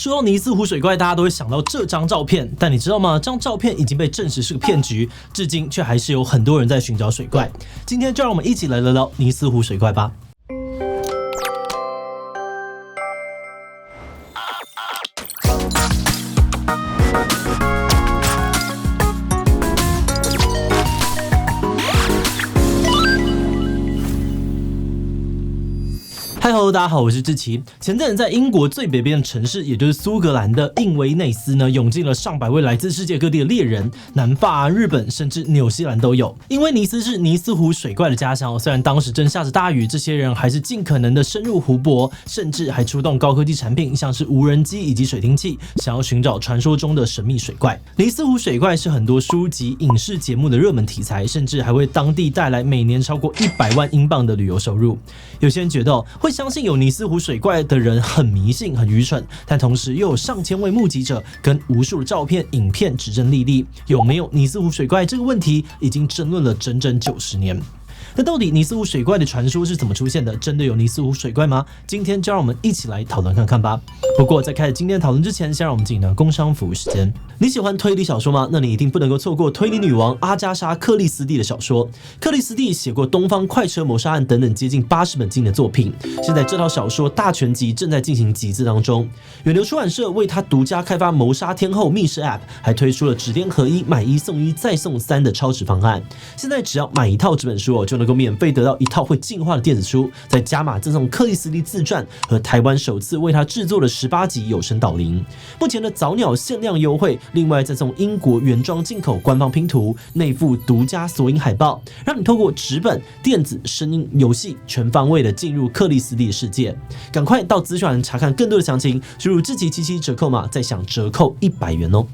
说到尼斯湖水怪，大家都会想到这张照片，但你知道吗？这张照片已经被证实是个骗局，至今却还是有很多人在寻找水怪。今天就让我们一起来聊聊尼斯湖水怪吧。Hello， 大家好，我是志奇。前阵子在英国最北边的城市，也就是苏格兰的印维内斯呢，涌进了上百位来自世界各地的猎人，南法、日本甚至纽西兰都有。因为尼斯是尼斯湖水怪的家乡，虽然当时正下着大雨，这些人还是尽可能的深入湖泊，甚至还出动高科技产品，像是无人机以及水听器，想要寻找传说中的神秘水怪。尼斯湖水怪是很多书籍、影视节目的热门题材，甚至还为当地带来每年超过100万英镑的旅游收入。有些人觉得会相信有尼斯湖水怪的人很迷信、很愚蠢，但同时又有上千位目击者跟无数的照片、影片指证历历。有没有尼斯湖水怪这个问题，已经争论了整整90年。那到底尼斯湖水怪的传说是怎么出现的？真的有尼斯湖水怪吗？今天就让我们一起来讨论看看吧。不过在开始今天的讨论之前，先让我们进行工商服务时间。你喜欢推理小说吗？那你一定不能够错过推理女王阿加莎·克里斯蒂的小说。克里斯蒂写过《东方快车谋杀案》等等接近80本经典的作品。现在这套小说大全集正在进行集字当中。远流出版社为他独家开发谋杀天后密室 App， 还推出了指天合一、买1送1再送3的超值方案。现在只要买一套这本书就能够免费得到一套会进化的电子书，再加码赠送克里斯蒂自传和台湾首次为他制作的18集有声导聆。目前的早鸟限量优惠，另外再送英国原装进口官方拼图、内附独家索引海报，让你透过纸本、电子、声音、游戏全方位的进入克里斯蒂的世界。赶快到资讯栏查看更多的详情，输入志奇77折扣码，再享折扣100元哦。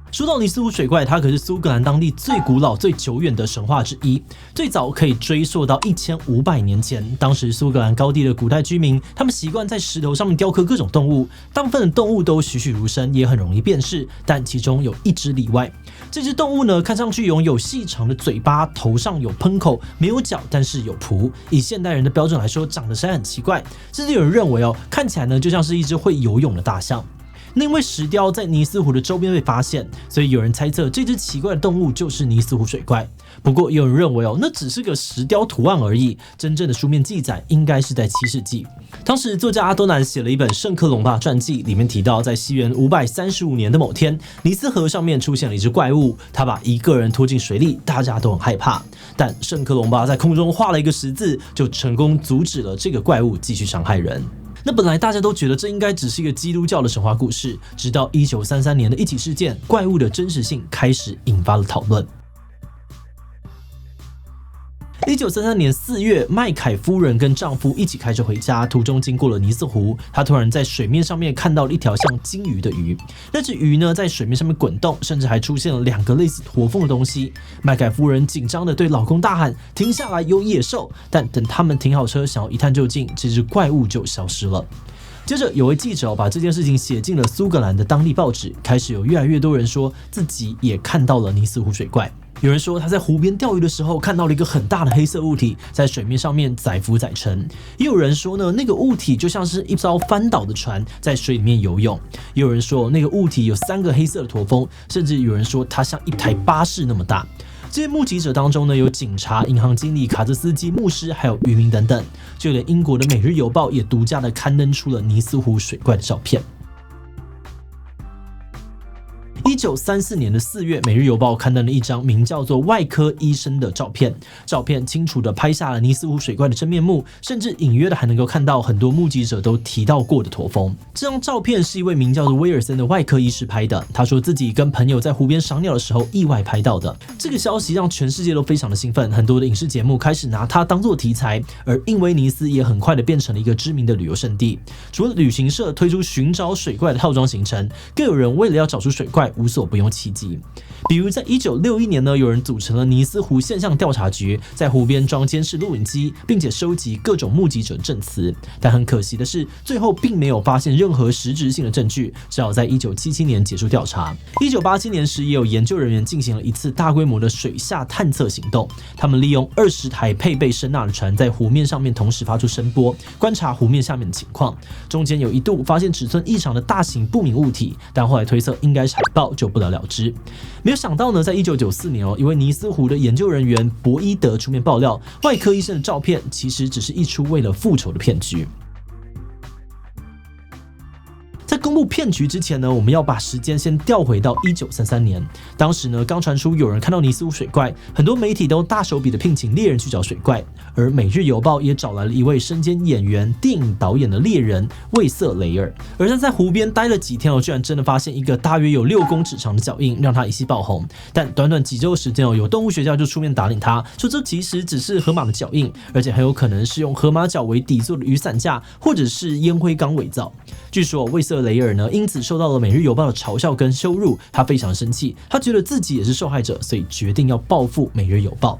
说到尼斯湖水怪，它可是苏格兰当地最古老、最久远的神话之一。最早可以追溯到1500年前，当时苏格兰高地的古代居民，他们习惯在石头上面雕刻各种动物，大部分的动物都栩栩如生，也很容易辨识，但其中有一只例外。这只动物呢，看上去拥有细长的嘴巴，头上有喷口，没有角，但是有蹼。以现代人的标准来说，长得实在很奇怪，甚至有人认为看起来呢就像是一只会游泳的大象。那因为石雕在尼斯湖的周边被发现，所以有人猜测这只奇怪的动物就是尼斯湖水怪。不过也有人认为那只是个石雕图案而已，真正的书面记载应该是在7世纪。当时作家阿多南写了一本圣克隆巴传记，里面提到在西元535年的某天，尼斯河上面出现了一只怪物，他把一个人拖进水里，大家都很害怕。但圣克隆巴在空中画了一个十字，就成功阻止了这个怪物继续伤害人。那本来大家都觉得这应该只是一个基督教的神话故事，直到1933年的一起事件，怪物的真实性开始引发了讨论。1933年4月，麦凯夫人跟丈夫一起开车回家，途中经过了尼斯湖，她突然在水面上面看到了一条像金鱼的鱼。那只鱼呢，在水面上面滚动，甚至还出现了2个类似驼峰的东西。麦凯夫人紧张的对老公大喊：“停下来，有野兽！”但等他们停好车，想要一探究竟，这只怪物就消失了。接着，有位记者把这件事情写进了苏格兰的当地报纸，开始有越来越多人说自己也看到了尼斯湖水怪。有人说他在湖边钓鱼的时候看到了一个很大的黑色物体在水面上面载浮载沉，也有人说呢，那个物体就像是一艘翻倒的船在水里面游泳，也有人说那个物体有3个黑色的驼峰，甚至有人说它像一台巴士那么大。这些目击者当中呢，有警察、银行经理、卡车司机、牧师，还有渔民等等，就连英国的《每日邮报》也独家的刊登出了尼斯湖水怪的照片。1934年的4月，《每日邮报》刊登了一张名叫做外科医生的照片，照片清楚地拍下了尼斯湖水怪的真面目，甚至隐约的还能够看到很多目击者都提到过的驼峰。这张照片是一位名叫做威尔森的外科医师拍的，他说自己跟朋友在湖边赏鸟的时候意外拍到的。这个消息让全世界都非常的兴奋，很多的影视节目开始拿它当做题材，而印维尼斯也很快的变成了一个知名的旅游胜地。除了旅行社推出寻找水怪的套装行程，更有人为了要找出水怪，无无所不用其极。比如在1961年呢，有人组成了尼斯湖现象调查局，在湖边装监视录影机，并且收集各种目击者证词。但很可惜的是，最后并没有发现任何实质性的证据，只好在1977年结束调查。1987年时，也有研究人员进行了一次大规模的水下探测行动，他们利用20台配备声呐的船在湖面上面同时发出声波，观察湖面下面的情况。中间有一度发现尺寸异常的大型不明物体，但后来推测应该是海豹，就不了了之。没有想到呢，在1994年一位尼斯湖的研究人员博伊德出面爆料，外科医生的照片其实只是一出为了复仇的骗局。在公布骗局之前呢，我们要把时间先调回到1933年。当时呢，刚传出有人看到尼斯湖水怪，很多媒体都大手笔的聘请猎人去找水怪，而《每日邮报》也找来了一位身兼演员、电影导演的猎人魏瑟雷尔。而他在湖边待了几天居然真的发现一个大约有6公尺长的脚印，让他一夕爆红。但短短几周的时间有动物学家就出面打脸他，说这其实只是河马的脚印，而且很有可能是用河马脚为底座的雨伞架，或者是烟灰缸伪造。据说魏瑟雷尔呢，因此受到了《每日邮报》的嘲笑跟羞辱，他非常生气，他觉得自己也是受害者，所以决定要报复《每日邮报》。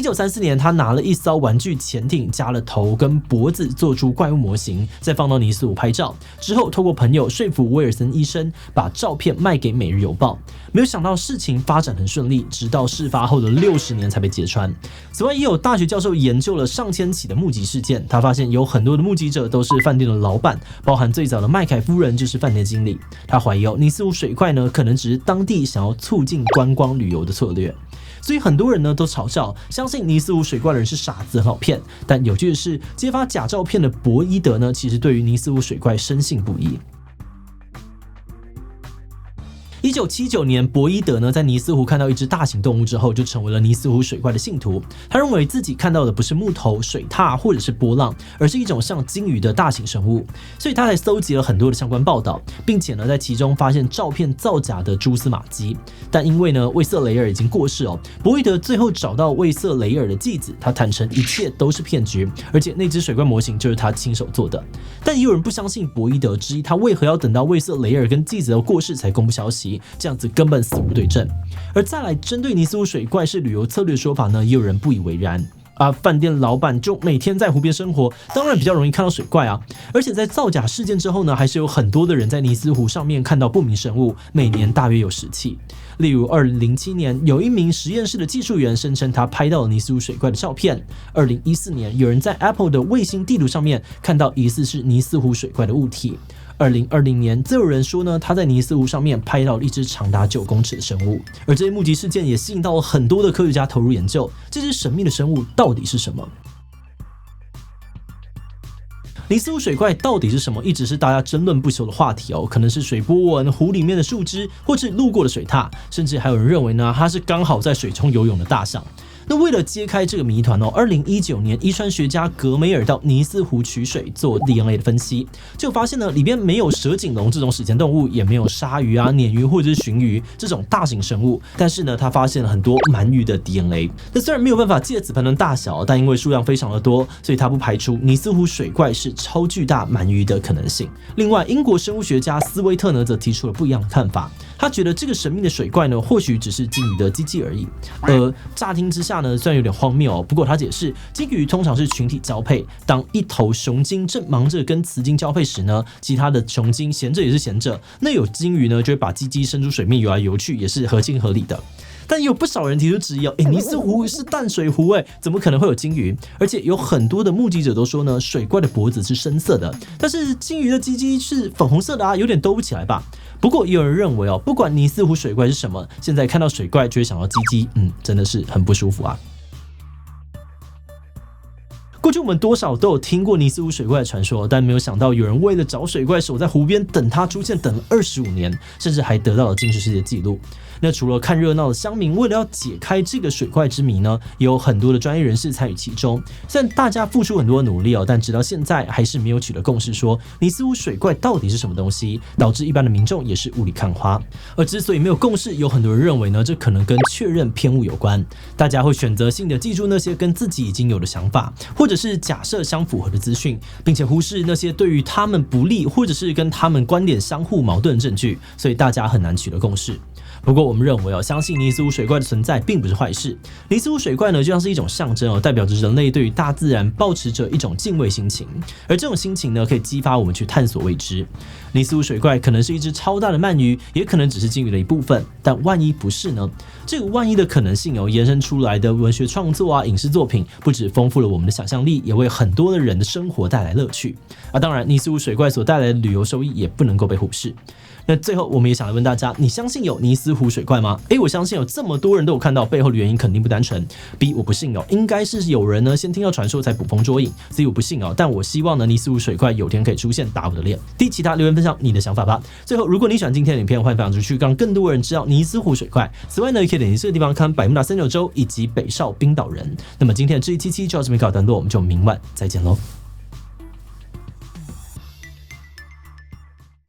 1934年，他拿了一艘玩具潜艇，加了头跟脖子，做出怪物模型，再放到尼斯湖拍照。之后，透过朋友说服威尔森医生，把照片卖给《每日邮报》。没有想到事情发展很顺利，直到事发后的60年才被揭穿。此外，也有大学教授研究了上千起的目击事件，他发现有很多的目击者都是饭店的老板，包含最早的麦凯夫人就是饭店经理。他怀疑尼斯湖水怪呢，可能只是当地想要促进观光旅游的策略。所以很多人呢都嘲笑，相信尼斯湖水怪的人是傻子，很好骗。但有趣的是，揭发假照片的博伊德呢，其实对于尼斯湖水怪深信不疑。1979年，博伊德呢在尼斯湖看到一只大型动物之后，就成为了尼斯湖水怪的信徒。他认为自己看到的不是木头、水獭或者是波浪，而是一种像鲸鱼的大型生物，所以他才搜集了很多的相关报道，并且呢在其中发现照片造假的蛛丝马迹。但因为呢魏瑟雷尔已经过世博伊德最后找到魏瑟雷尔的继子，他坦诚一切都是骗局，而且那只水怪模型就是他亲手做的。但也有人不相信博伊德，质疑他为何要等到魏瑟雷尔跟继子的过世才公布消息，这样子根本死无对证。而再来针对尼斯湖水怪是旅游策略的说法呢，也有人不以为然。饭店老板就每天在湖边生活，当然比较容易看到水怪啊。而且在造假事件之后呢，还是有很多的人在尼斯湖上面看到不明生物，每年大约有10起。例如2007年，有一名实验室的技术员声称他拍到了尼斯湖水怪的照片。2014年，有人在 Apple 的卫星地图上面看到疑似是尼斯湖水怪的物体。2020年，则有人说呢，他在尼斯湖上面拍到了一只长达9公尺的生物。而这些目击事件也吸引到了很多的科学家投入研究，这只神秘的生物到底是什么？尼斯湖水怪到底是什么，一直是大家争论不休的话题可能是水波纹、湖里面的树枝，或是路过的水獭，甚至还有人认为呢，它是刚好在水中游泳的大象。那为了揭开这个谜团2019年，遗传学家格梅尔到尼斯湖取水做 DNA 的分析，就发现呢，里边没有蛇颈龙这种史前动物，也没有鲨鱼啊、鲶鱼或者是鲟鱼这种大型生物，但是呢，他发现了很多鳗鱼的 DNA。那虽然没有办法借此判断大小，但因为数量非常的多，所以他不排除尼斯湖水怪是超巨大鳗鱼的可能性。另外，英国生物学家斯威特呢，则提出了不一样的看法。他觉得这个神秘的水怪呢，或许只是鲸鱼的鸡鸡而已。乍听之下呢，虽然有点荒谬不过他解释，鲸鱼通常是群体交配，当一头雄鲸正忙着跟雌鲸交配时呢，其他的雄鲸闲着也是闲着，那有鲸鱼呢就会把鸡鸡伸出水面游来游去，也是合情合理的。但也有不少人提出质疑尼斯湖是淡水湖怎么可能会有鲸鱼？而且有很多的目击者都说呢，水怪的脖子是深色的，但是鲸鱼的鸡鸡是粉红色的有点兜不起来吧。不过也有人认为不管尼斯湖水怪是什么，现在看到水怪就会想到鸡鸡，真的是很不舒服啊。过去我们多少都有听过尼斯湖水怪的传说，但没有想到有人为了找水怪守在湖边等它出现，等了25年，甚至还得到了吉尼斯世界纪录。那除了看热闹的乡民，为了要解开这个水怪之谜呢，也有很多的专业人士参与其中。虽然大家付出很多的努力但直到现在还是没有取得共识，说尼斯湖水怪到底是什么东西，导致一般的民众也是雾里看花。而之所以没有共识，有很多人认为呢，这可能跟确认偏误有关。大家会选择性的记住那些跟自己已经有的想法，或者是假设相符合的资讯，并且忽视那些对于他们不利或者是跟他们观点相互矛盾的证据，所以大家很难取得共识。不过我们认为相信尼斯湖水怪的存在并不是坏事。尼斯湖水怪呢，就像是一种象征代表着人类对于大自然抱持着一种敬畏心情，而这种心情呢，可以激发我们去探索未知。尼斯湖水怪可能是一只超大的鳗鱼，也可能只是鲸鱼的一部分，但万一不是呢？这个万一的可能性延伸出来的文学创作影视作品，不只丰富了我们的想象力，也为很多的人的生活带来乐趣。当然，尼斯湖水怪所带来的旅游收益也不能够被忽视。那最后，我们也想来问大家，你相信有尼斯湖水怪吗？我相信有这么多人都有看到，背后的原因肯定不单纯。B， 我不信应该是有人呢先听到传说才捕风捉影。C， 我不信但我希望呢尼斯湖水怪有天可以出现打我的脸。D， 其他留言分享你的想法吧。最后，如果你喜欢今天的影片，欢迎分享出去，让更多人知道尼斯湖水怪。此外呢，也可以点击这个地方看百慕达三角洲以及北少冰岛人。那么今天的这一期就到这边告一段落，我们就明晚再见喽。